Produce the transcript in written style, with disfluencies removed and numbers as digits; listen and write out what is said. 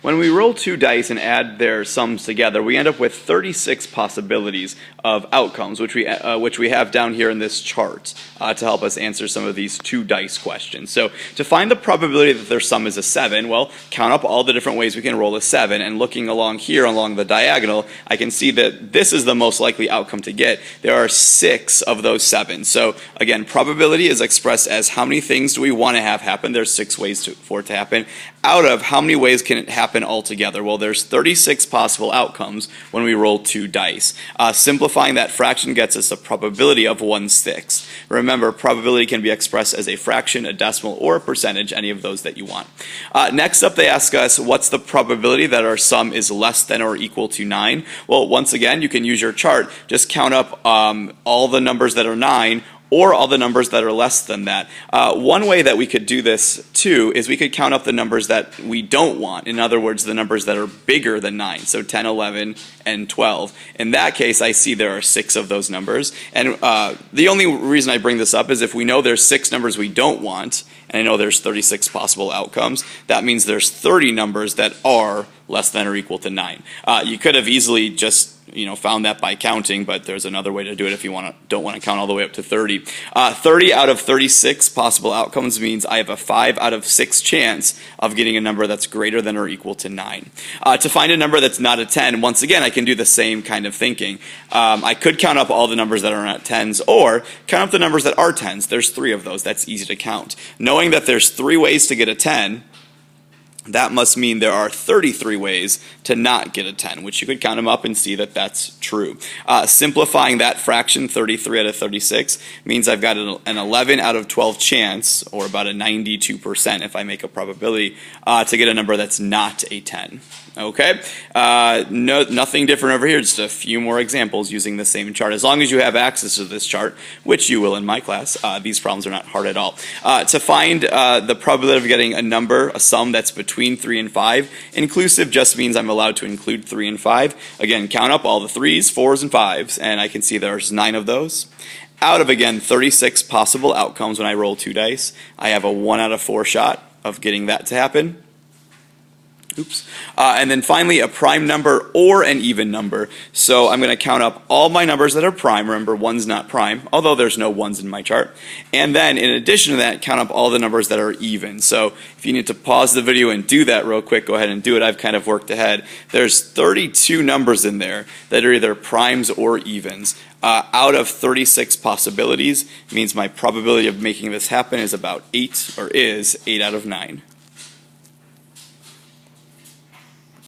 When we roll two dice and add their sums together, we end up with 36 possibilities of outcomes, which we have down here in this chart to help us answer some of these two dice questions. So to find the probability that their sum is a 7, well, count up all the different ways we can roll a 7, and looking along here along the diagonal, I can see that this is the most likely outcome to get. There are 6 of those 7. So again, probability is expressed as how many things do we want to have happen. There's 6 ways for it to happen. Out of how many ways can it happen altogether? Well, there's 36 possible outcomes when we roll two dice. Simplifying that fraction gets us a probability of 1/6. Remember, probability can be expressed as a fraction, a decimal, or a percentage, any of those that you want. Next up, they ask us, what's the probability that our sum is less than or equal to 9? Well, once again, you can use your chart. Just count up all the numbers that are 9, or all the numbers that are less than that. One way that we could do this too is we could count up the numbers that we don't want. In other words, the numbers that are bigger than 9, so 10, 11, and 12. In that case, I see there are 6 of those numbers. And the only reason I bring this up is if we know there's 6 numbers we don't want, and I know there's 36 possible outcomes, that means there's 30 numbers that are less than or equal to 9. You could have easily just found that by counting, but there's another way to do it if you don't want to count all the way up to 30. 30 out of 36 possible outcomes means I have a 5 out of 6 chance of getting a number that's greater than or equal to 9. To find a number that's not a 10, once again, I can do the same kind of thinking. I could count up all the numbers that are not 10s, or count up the numbers that are 10s. There's 3 of those. That's easy to count. Knowing that there's 3 ways to get a 10, that must mean there are 33 ways to not get a 10, which you could count them up and see that that's true. Simplifying that fraction, 33 out of 36, means I've got an 11 out of 12 chance, or about a 92% if I make a probability, to get a number that's not a 10. Okay, nothing different over here, just a few more examples using the same chart. As long as you have access to this chart, which you will in my class, these problems are not hard at all. To find the probability of getting a number, a sum that's between 3 and 5, inclusive just means I'm allowed to include 3 and 5. Again, count up all the 3s, 4s, and 5s, and I can see there's 9 of those. Out of, again, 36 possible outcomes when I roll 2 dice, I have a 1 out of 4 shot of getting that to happen. Oops. And then finally, a prime number or an even number. So I'm going to count up all my numbers that are prime. Remember, 1's not prime, although there's no 1's in my chart. And then, in addition to that, count up all the numbers that are even. So if you need to pause the video and do that real quick, go ahead and do it. I've kind of worked ahead. There's 32 numbers in there that are either primes or evens. Out of 36 possibilities means my probability of making this happen is about 8, or is 8 out of 9.